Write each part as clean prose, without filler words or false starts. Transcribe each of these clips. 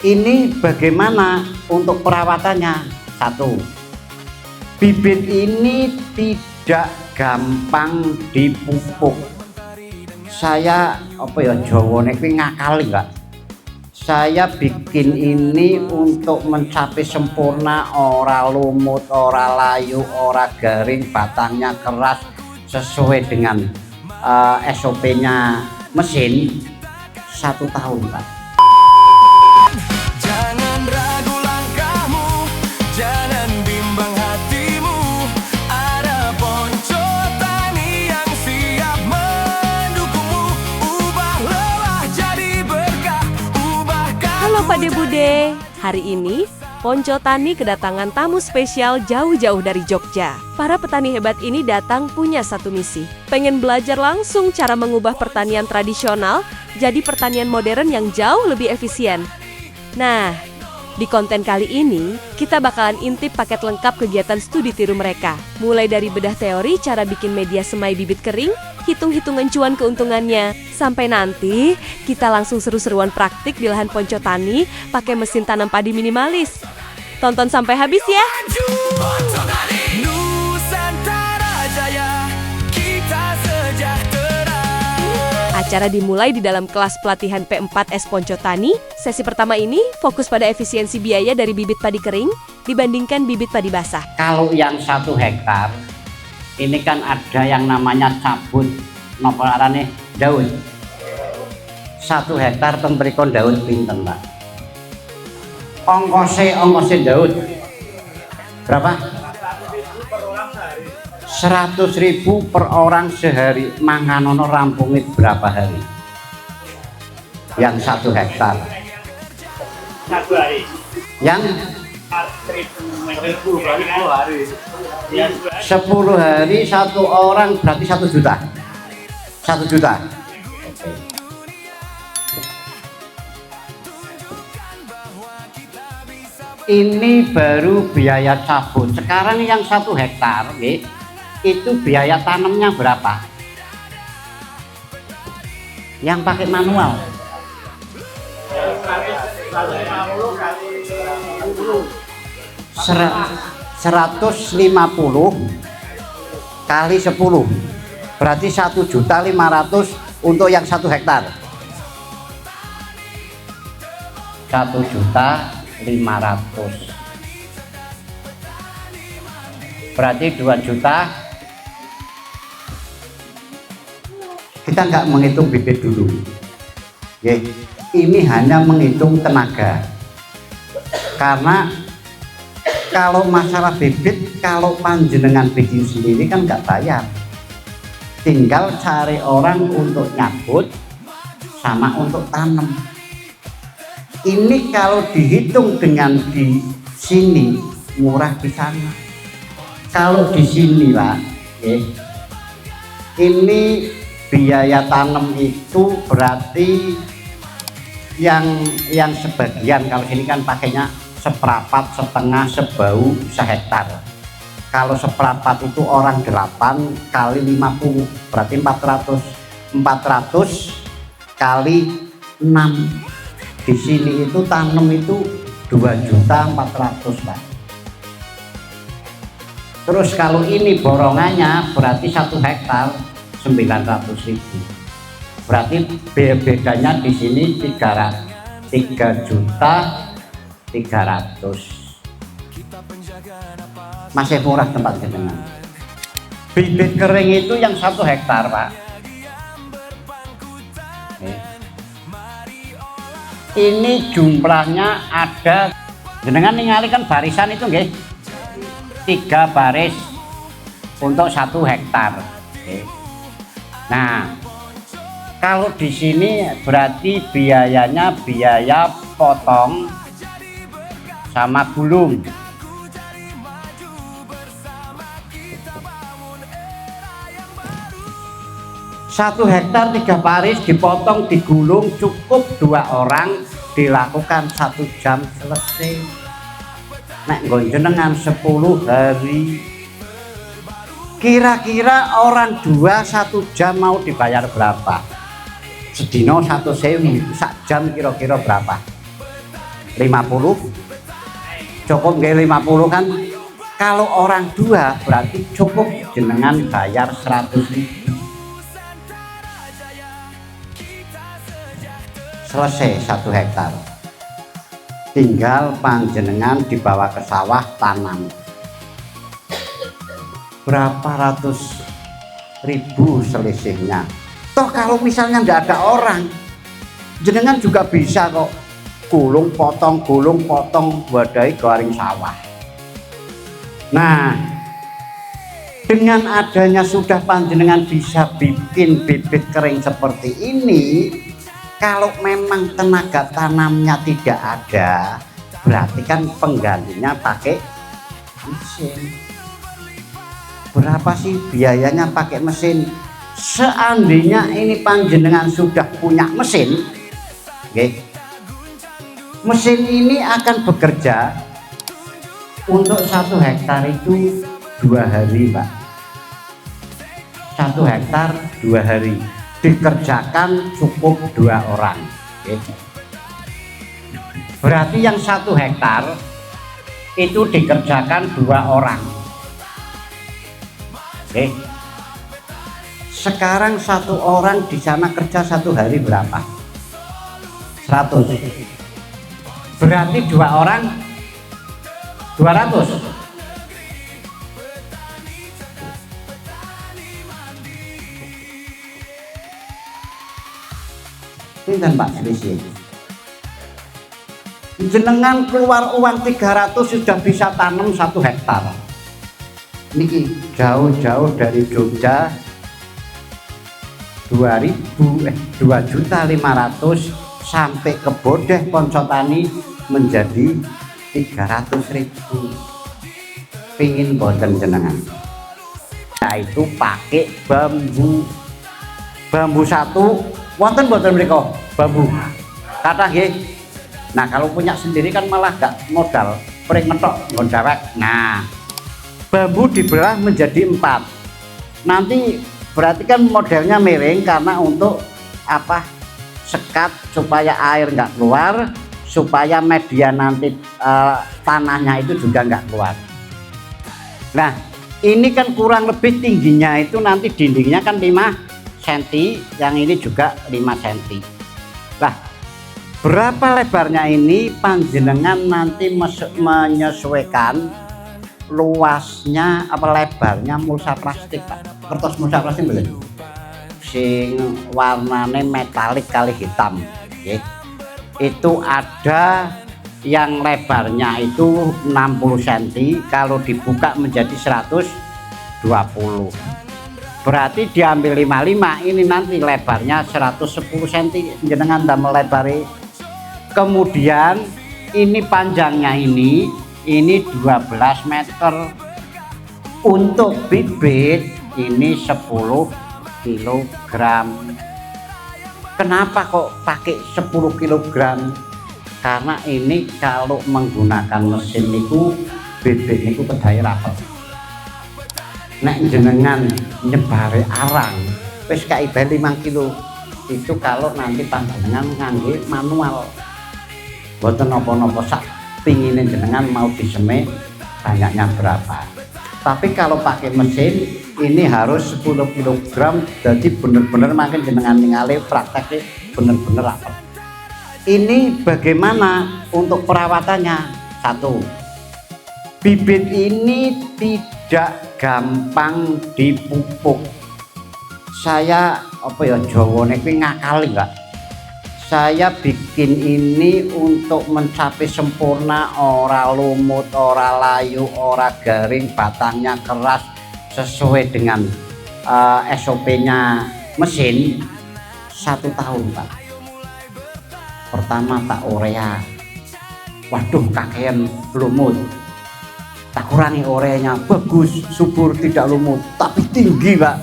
Ini bagaimana untuk perawatannya? Satu, bibit ini tidak gampang dipupuk. Saya Jawane kuwi ngakali enggak? Saya bikin ini untuk mencapai sempurna, ora lumut, ora layu, ora garing, batangnya keras sesuai dengan SOP-nya mesin. 1 tahun, Pak. Jangan ragu langkahmu, jangan bimbang hatimu. Ada Ponco Tani yang siap mendukungmu. Ubah lelah jadi berkah, ubahkan. Halo Pak De Bude, hari ini Ponco Tani kedatangan tamu spesial jauh-jauh dari Jogja. Para petani hebat ini datang punya satu misi, pengen belajar langsung cara mengubah pertanian tradisional jadi pertanian modern yang jauh lebih efisien. Nah, di konten kali ini kita bakalan intip paket lengkap kegiatan studi tiru mereka. Mulai dari bedah teori cara bikin media semai bibit kering, hitung-hitungan cuan keuntungannya, sampai nanti kita langsung seru-seruan praktik di lahan Ponco Tani pakai mesin tanam padi minimalis. Tonton sampai habis ya. Ponco Tani, Nusantara Jaya, kita sejahtera. Acara dimulai di dalam kelas pelatihan P4S Ponco Tani. Sesi pertama ini fokus pada efisiensi biaya dari bibit padi kering dibandingkan bibit padi basah. Kalau yang 1 hektar, ini kan ada yang namanya cabut, napa arane daun. 1 hektar teng mriko daun pinten, Pak? Ongkose daun berapa? 100.000 per orang sehari. Manganono rampungnya berapa hari? Yang 1 hektar. 1 hari. Yang 1000 hari. 10 hari 1 orang berarti 1 juta. 1 juta. Oke. Ini baru biaya cabut. Sekarang yang 1 hektar, itu biaya tanamnya berapa? Yang pakai manual. 150 kali 10 berarti 1.500.000 untuk yang 1 hektar. 1.500.000 berarti 2 juta. Kita nggak menghitung bibit dulu, ini hanya menghitung tenaga. Karena kalau masalah bibit, kalau panjenengan bikin sendiri kan nggak bayar, tinggal cari orang untuk nyabut sama untuk tanam. Ini kalau dihitung dengan di sini murah di sana. Kalau di sini Pak, ini biaya tanam itu berarti yang sebagian, kalau sini kan pakainya seperempat, setengah, sebau, sehektar. Kalau seperempat itu orang 8 kali 50 berarti 400 kali 6. Di sini itu tanam itu 2.400.000 Pak. Terus kalau ini borongannya berarti 1 hektar 900.000. Berarti bedanya di sini 3.300.000. Masih murah tempat jenengan. Bibit kering itu yang 1 hektar Pak. Ini jumlahnya ada, jenengan ningali kan barisan itu nggih, 3 baris untuk 1 hektar. Nah, kalau di sini berarti biayanya biaya potong sama gulung. Satu hektar 3 baris dipotong, digulung, cukup 2 orang, dilakukan 1 jam selesai. Nek nggon jenengan 10 hari, kira-kira orang 1 jam mau dibayar berapa? Sedino 1.000, sak jam kira-kira berapa? 50 cukup nggih 50 kan. Kalau orang dua berarti cukup jenengan bayar 100.000. Selesai 1 hektar. Tinggal panjenengan dibawa ke sawah tanam. Berapa ratus ribu selisihnya. Toh kalau misalnya nggak ada orang, jenengan juga bisa kok gulung potong wadai garing sawah. Nah, dengan adanya sudah panjenengan bisa bikin bibit kering seperti ini, kalau memang tenaga tanamnya tidak ada, berarti kan penggantinya pakai mesin. Berapa sih biayanya pakai mesin? Seandainya ini panjenengan sudah punya mesin, okay, mesin ini akan bekerja untuk 1 hektar itu 2 hari, Pak. 1 hektar 2 hari dikerjakan cukup 2 orang. Okay. Berarti yang 1 hektar itu dikerjakan 2 orang. Oke. Sekarang 1 orang di sana kerja 1 hari berapa? 100. Berarti 2 orang 200. Pinten Pak selisih? Jenengan keluar uang 300 sudah bisa tanam 1 hektar. Niki jauh-jauh dari Jogja 2.500.000 sampai ke Bodeh Poncotani menjadi 300.000. Pingin boten jenengan? Nah itu pakai bambu 1 wonten boten mriko bambu kata nggih. Nah kalau punya sendiri kan malah gak modal pring metok nggon dewek. Nah bambu dibelah menjadi 4. Nanti berarti kan modelnya miring karena untuk apa? Sekat supaya air nggak keluar, supaya media nanti tanahnya itu juga nggak keluar. Nah ini kan kurang lebih tingginya itu nanti dindingnya kan 5 cm, yang ini juga 5 cm. Nah berapa lebarnya ini panjenengan nanti menyesuaikan luasnya apa lebarnya mulsa plastik, Pak. Kertas mulsa plastik belum? Sing warnane metalik kali hitam, okay. Itu ada yang lebarnya itu 60 cm, kalau dibuka menjadi 120. Berarti diambil 55, ini nanti lebarnya 110 cm jenengan damel lebari. Kemudian ini panjangnya ini 12 meter. Untuk bibit ini 10 kg. Kenapa kok pakai 10 kg? Karena ini kalau menggunakan mesin itu bibit itu kedaya rapet. Nek jenengan nyebare arang wis kaibah 5 kilo itu kalau nanti panjenengan ngangge manual boten napa-napa sak pingine jenengan mau disemek banyaknya berapa. Tapi kalau pakai mesin ini harus 10 kg, jadi bener-bener makin jenengan ningali prakteknya bener-bener rapet. Ini bagaimana untuk perawatannya? 1, bibit ini tidak gampang dipupuk. Saya apa ya Jawane kuwi ngakali enggak? Saya bikin ini untuk mencapai sempurna, ora lumut, ora layu, ora garing, batangnya keras sesuai dengan SOP-nya mesin. 1 tahun, Pak. Pertama tak urea, waduh kakean lumut, tak kurangi ureanya, bagus, subur, tidak lumut, tapi tinggi, Pak.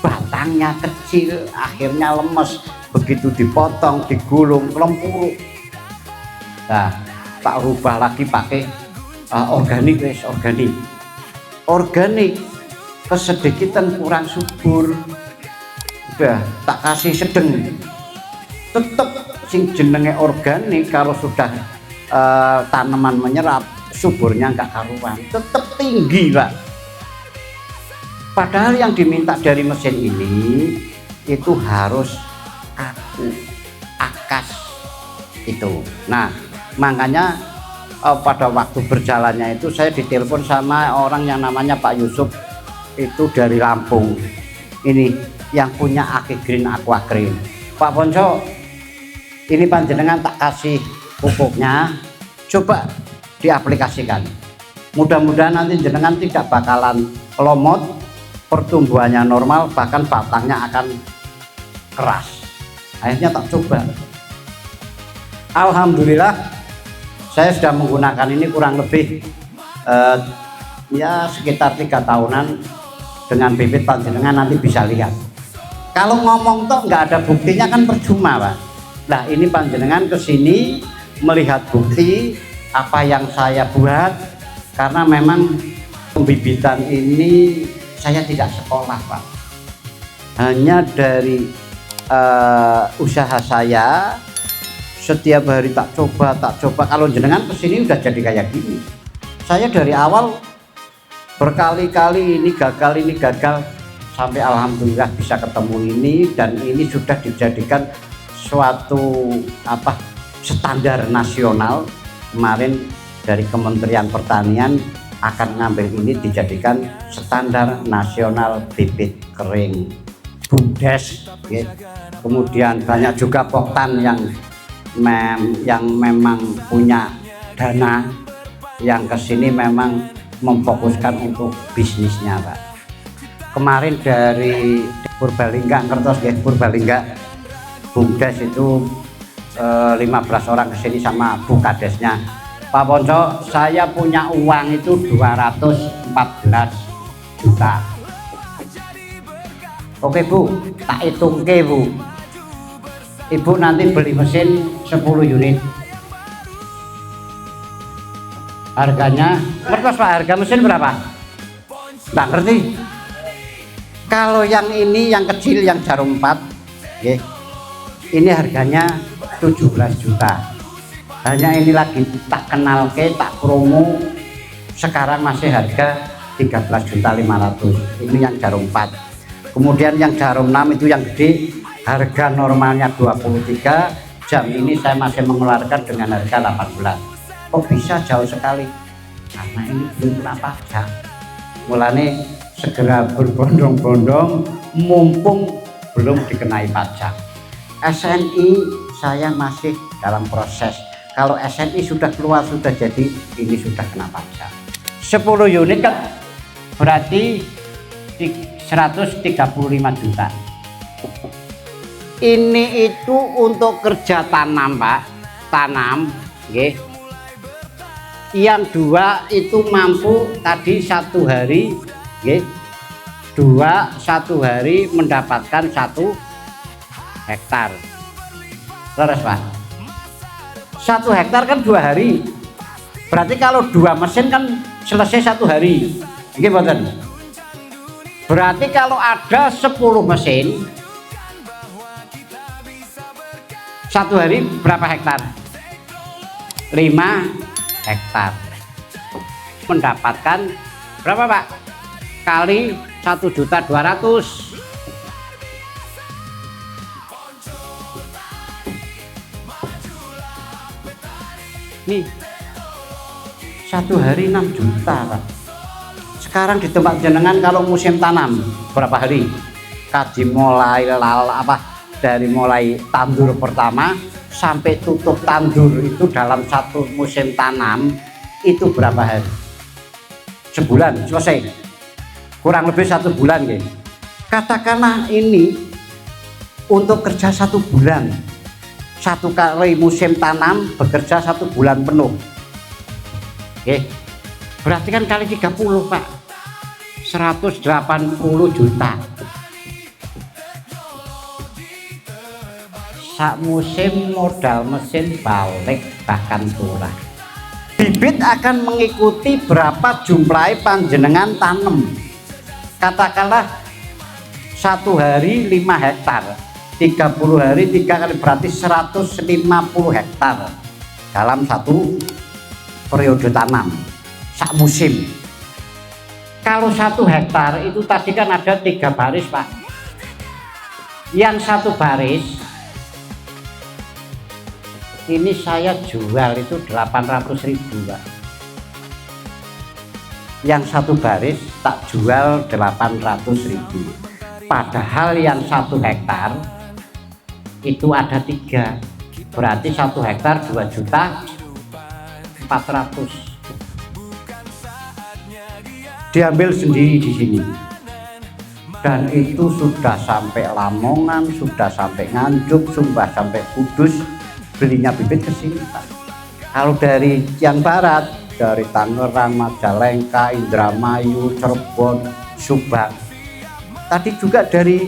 Batangnya kecil, akhirnya lemes. Begitu dipotong, digulung, lempuruk. Nah, tak rubah lagi pakai organik, guys, organik. Kesedikitan kurang subur, udah tak kasih sedeng. Tetep sing jenenge organik kalau sudah tanaman menyerap, suburnya nggak karuan, tetap tinggi Pak. Padahal yang diminta dari mesin ini itu harus kaku, akas itu. Nah makanya pada waktu berjalannya itu saya ditelepon sama orang yang namanya Pak Yusuf, itu dari Lampung, ini yang punya Aki Green Aqua Green. Pak Ponco, ini panjenengan tak kasih pupuknya, coba diaplikasikan, mudah-mudahan nanti jenengan tidak bakalan lomot, pertumbuhannya normal, bahkan batangnya akan keras. Akhirnya tak coba, alhamdulillah saya sudah menggunakan ini kurang lebih ya sekitar 3 tahunan. Dengan bibit panjenengan nanti bisa lihat, kalau ngomong toh nggak ada buktinya kan percuma Pak. Nah ini panjenengan kesini melihat bukti apa yang saya buat, karena memang pembibitan ini saya tidak sekolah Pak, hanya dari usaha saya, setiap hari tak coba. Kalau jenengan kesini udah jadi kayak gini. Saya dari awal berkali-kali ini gagal, sampai alhamdulillah bisa ketemu ini, dan ini sudah dijadikan suatu standar nasional. Kemarin dari Kementerian Pertanian akan ngambil ini dijadikan standar nasional bibit kering BUMDes ya. Kemudian banyak juga Poktan yang memang punya dana yang kesini memang memfokuskan untuk bisnisnya Pak. Kemarin dari Purbalingga, Kertos ya, Purbalingga BUMDes itu 15 orang kesini sama Bu Kadesnya. Pak Ponco, saya punya uang itu 214 juta. Oke Bu, tak hitung ke Bu. Ibu nanti beli mesin 10 unit. Harganya, mertos Pak, harga mesin berapa? Nggak ngerti. Kalau yang ini, yang kecil, yang jarum 4 ya, ini harganya 17 juta. Hanya ini lagi tak kenal ke, tak promo, sekarang masih harga 13.500.000. Ini yang jarum 4. Kemudian yang jarum 6 itu yang gede, harga normalnya 23, jam ini saya masih mengeluarkan dengan harga 18. Kok bisa jauh sekali? Karena ini belum kena pajak. Mulane segera berbondong-bondong mumpung belum dikenai pajak. SNI saya masih dalam proses. Kalau SNI sudah keluar, sudah jadi, ini sudah kena pajak. 10 unit kan berarti 135 juta. Ini itu untuk kerja tanam Pak, tanam nggih. Yang 2 itu mampu tadi 1 hari nggih. 1 hari mendapatkan 1 hektar. Terus Pak, 1 hektar kan 2 hari. Berarti kalau 2 mesin kan selesai 1 hari. Nggih mboten? Berarti kalau ada 10 mesin 1 hari berapa hektar? 5 hektar. Mendapatkan berapa Pak? Kali 1.200.000. Nih 1 hari 6 juta Pak. Sekarang di tempat jenengan kalau musim tanam berapa hari? Kaji mulai dari mulai tandur pertama sampai tutup tandur itu dalam 1 musim tanam itu berapa hari? Sebulan selesai, kurang lebih 1 bulan ya. Katakanlah ini untuk kerja 1 bulan, 1 kali musim tanam bekerja 1 bulan penuh. Oke, berarti kan kali 30 Pak, 180 juta. Sak musim modal mesin balik bahkan kurang. Bibit akan mengikuti berapa jumlah panjenengan tanam. Katakanlah 1 hari 5 hektar, 30 hari 3 kali berarti 150 hektar. dalam satu periode tanam, sak musim. Kalau 1 hektar itu tadi kan ada 3 baris Pak. Yang 1 baris ini saya jual itu 800.000 Pak. Yang 1 baris tak jual 800.000. Padahal yang 1 hektar itu ada 3, berarti 1 hektar 2.400.000. Diambil sendiri di sini, dan itu sudah sampai Lamongan, sudah sampai Nganjuk, sudah sampai Kudus, belinya bibit ke sini Pak. Kalau dari yang barat, dari Tangerang, Majalengka, Indramayu, Cirebon, Subang, tadi juga dari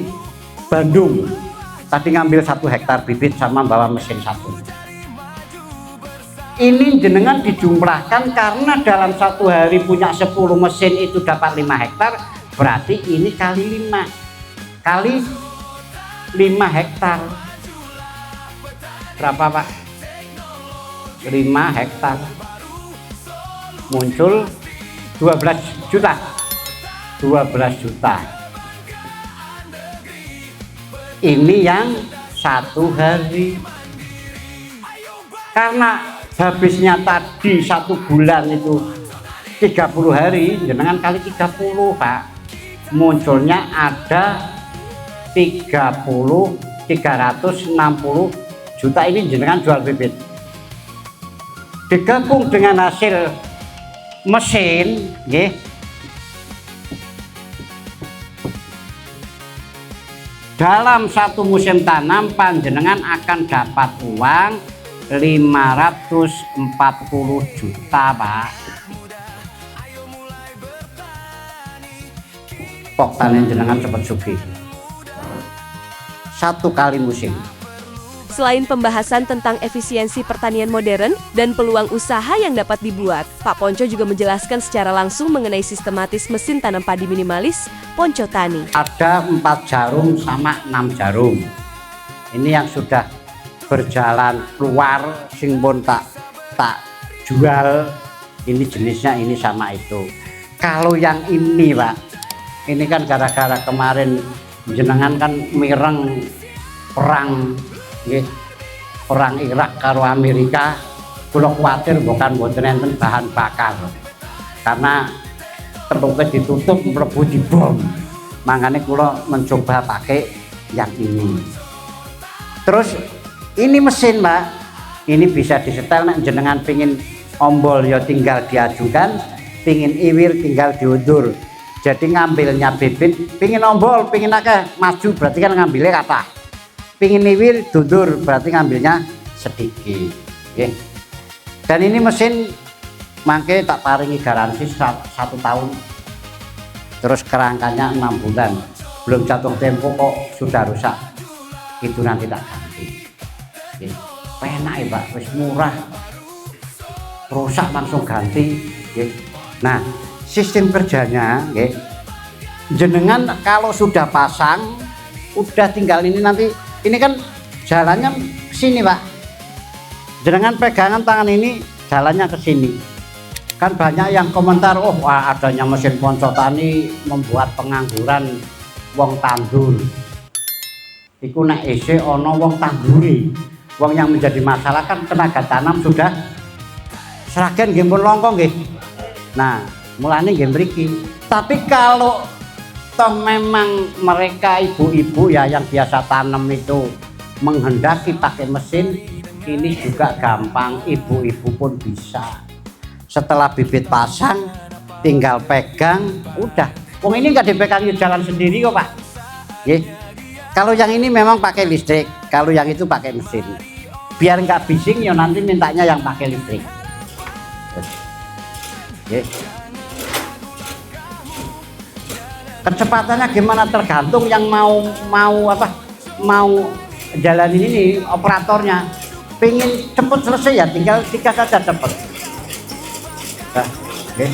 Bandung, tadi ngambil 1 hektar bibit sama bawa mesin 1. Ini jenengan dijumlahkan karena dalam 1 hari punya 10 mesin itu dapat 5 hektar, berarti ini kali 5 kali 5 hektar berapa Pak? 5 hektar muncul 12 juta. Ini yang 1 hari. Karena habisnya tadi 1 bulan itu 30 hari, jenengan kali 30 Pak, munculnya ada 360 juta. Ini jenengan jual bibit, digabung dengan hasil mesin nggih, dalam 1 musim tanam panjenengan akan dapat uang 540 juta Pak. Pok tani jenengan cepet sugih 1 kali musim. Selain pembahasan tentang efisiensi pertanian modern dan peluang usaha yang dapat dibuat, Pak Ponco juga menjelaskan secara langsung mengenai sistematis mesin tanam padi minimalis Ponco Tani. Ada 4 jarum sama 6 jarum. Ini yang sudah berjalan keluar, sing pun tak jual. Ini jenisnya ini sama itu. Kalau yang ini Pak, ini kan gara-gara kemarin jenengan kan mireng perang nggih, perang Irak karo Amerika, kula kuwatir bukan mboten enten bahan bakar. Karena teluknya ditutup mlebu dibom. Makanya kula mencoba pakai yang ini. Terus ini mesin Pak, ini bisa disetel nek jenengan pingin ombol ya tinggal diajukan, pingin iwir tinggal diundur. Jadi ngambilnya bibit, pingin ombol, pingin akeh maju berarti kan ngambilnya kata, pingin iwir dundur berarti ngambilnya sedikit. Oke. Dan ini mesin mangke tak paringi garansi 1 tahun, terus kerangkanya 6 bulan, belum jatuh tempo kok sudah rusak, itu nanti tak ganti. Oke. Penak ya Pak, wis murah, rusak langsung ganti. Oke. Nah, sistem kerjanya, oke, jenengan kalau sudah pasang, udah tinggal ini nanti, ini kan jalannya ke sini Pak, jenengan pegangan tangan ini jalannya ke sini. Kan banyak yang komentar, oh wah, adanya mesin Ponco Tani membuat pengangguran wong tandur. Iku nek isih ana wong tanduri. Wong yang menjadi masalah kan tenaga tanam sudah seragen nggih pun langka nggih. Nah, mulane nggih mriki. Tapi kalau toh memang mereka ibu-ibu ya yang biasa tanam itu menghendaki pakai mesin, ini juga gampang, ibu-ibu pun bisa. Setelah bibit pasang tinggal pegang, udah. Wong ini nggak dipegang jalan sendiri kok Pak. Nggih. Kalau yang ini memang pakai listrik, kalau yang itu pakai mesin. Biar nggak bising ya nanti mintanya yang pakai listrik. Nggih. Kecepatannya gimana tergantung yang mau jalan ini operatornya. Pengen cepet selesai ya tinggal sikat saja cepet. Nah, okay.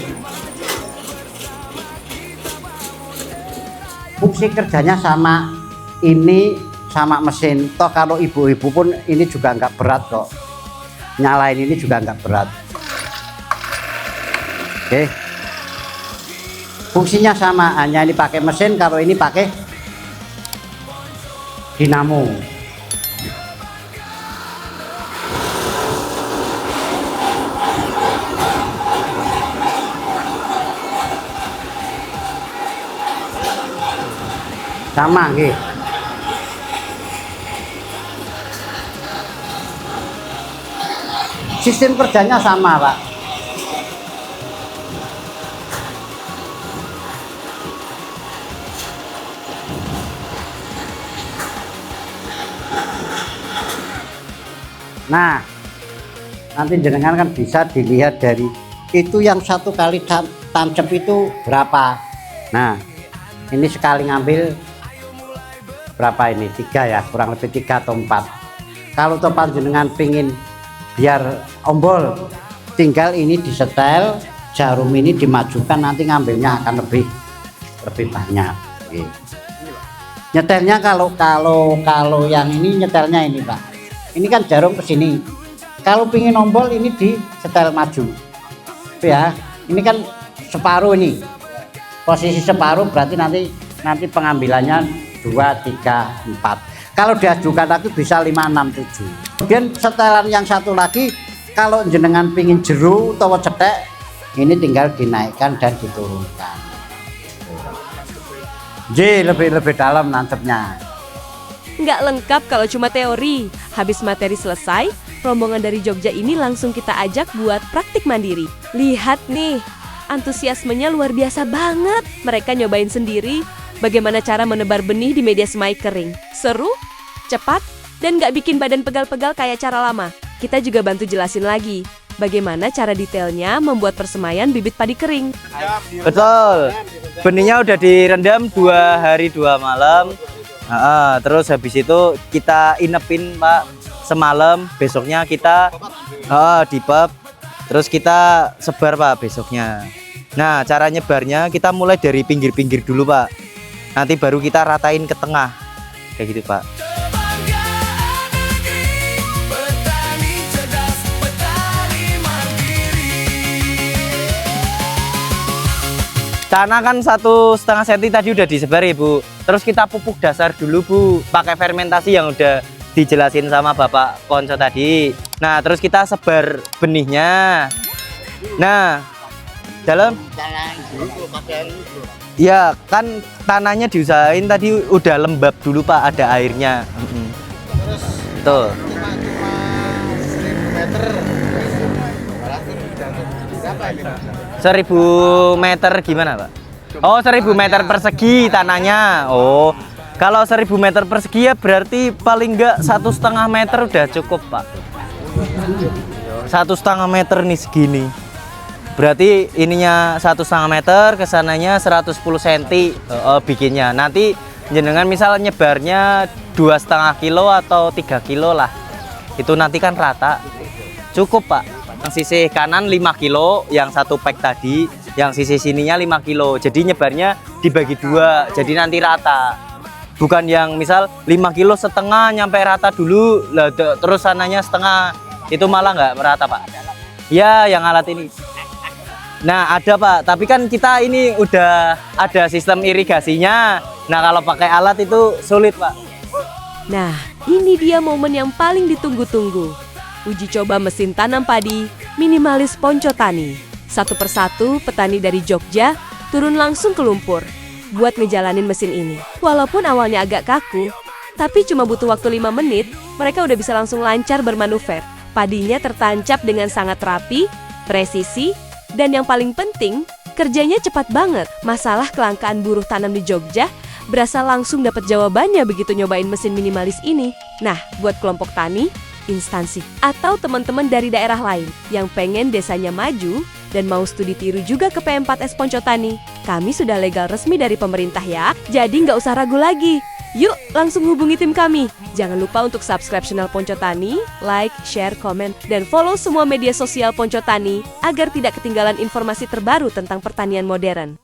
Fungsi kerjanya sama ini sama mesin. Toh kalau ibu-ibu pun ini juga nggak berat kok. nyalain ini juga nggak berat. Oke, fungsinya sama, hanya ini pakai mesin, kalau ini pakai dinamo. Sama nggih. Sistem kerjanya sama, Pak. Nah, nanti jenengan kan bisa dilihat dari itu yang satu kali tancap itu berapa. Nah, ini sekali ngambil berapa ini? 3 ya, kurang lebih 3 atau 4. Kalau topan jenengan pingin biar ombol, tinggal ini disetel, jarum ini dimajukan, nanti ngambilnya akan lebih banyak. Oke. Nyetelnya kalau yang ini nyetelnya ini, Pak. Ini kan jarum ke sini. Kalau pingin ombol ini disetel maju. Ya, ini kan separuh ini. Posisi separuh berarti nanti pengambilannya 2, 3, 4. Kalau diajukan lagi bisa 5, 6, 7. Kemudian setelan yang satu lagi, kalau jenengan pingin jeru atau cetek, ini tinggal dinaikkan dan diturunkan. J lebih dalam nancepnya. Nggak lengkap kalau cuma teori. Habis materi selesai, rombongan dari Jogja ini langsung kita ajak buat praktik mandiri. Lihat nih, antusiasmenya luar biasa banget. Mereka nyobain sendiri bagaimana cara menebar benih di media semai kering. Seru, cepat, dan nggak bikin badan pegal-pegal kayak cara lama. Kita juga bantu jelasin lagi bagaimana cara detailnya membuat persemaian bibit padi kering. Betul, benihnya udah direndam 2 hari 2 malam. Terus habis itu kita inepin, Pak, semalam. Besoknya kita dipep, terus kita sebar, Pak, besoknya. Nah, cara nyebarnya kita mulai dari pinggir-pinggir dulu, Pak. Nanti baru kita ratain ke tengah, kayak gitu, Pak. Kebanggaan negeri, petani cerdas, petani mandiri. Tanah kan 1,5 cm tadi udah disebar, Ibu. Terus kita pupuk dasar dulu, Bu, pakai fermentasi yang udah dijelasin sama Bapak Konco tadi. Nah, terus kita sebar benihnya. Nah, dalam ya kan tanahnya diusahain tadi udah lembab dulu, Pak, ada airnya. Tuh. 1000 meter gimana, Pak? Oh, 1000 meter persegi tanahnya. Oh, kalau 1000 meter persegi ya berarti paling enggak 1,5 meter udah cukup, Pak. 1,5 meter nih segini. Berarti ininya 1,5 meter, kesananya 110 cm bikinnya. Nanti jenengan misal nyebarnya 2,5 kilo atau 3 kilo lah. Itu nanti kan rata. Cukup, Pak. Yang sisi kanan 5 kilo, yang satu pack tadi, yang sisi sininya 5 kilo. Jadi nyebarnya dibagi 2, jadi nanti rata. Bukan yang misal 5 kilo setengah nyampe rata dulu, terus sananya setengah. Itu malah nggak merata, Pak. Ya, yang alat ini. Nah, ada, Pak, tapi kan kita ini udah ada sistem irigasinya. Nah, kalau pakai alat itu sulit, Pak. Nah, ini dia momen yang paling ditunggu-tunggu. Uji coba mesin tanam padi minimalis Ponco Tani. Satu persatu petani dari Jogja turun langsung ke lumpur buat ngejalanin mesin ini. Walaupun awalnya agak kaku, tapi cuma butuh waktu 5 menit, mereka udah bisa langsung lancar bermanuver. Padinya tertancap dengan sangat rapi, presisi, dan yang paling penting, kerjanya cepat banget. Masalah kelangkaan buruh tanam di Jogja berasa langsung dapat jawabannya begitu nyobain mesin minimalis ini. Nah, buat kelompok tani, instansi, atau teman-teman dari daerah lain yang pengen desanya maju dan mau studi tiru juga ke P4S Ponco Tani, kami sudah legal resmi dari pemerintah ya, jadi nggak usah ragu lagi. Yuk, langsung hubungi tim kami. Jangan lupa untuk subscribe channel Ponco Tani, like, share, komen, dan follow semua media sosial Ponco Tani agar tidak ketinggalan informasi terbaru tentang pertanian modern.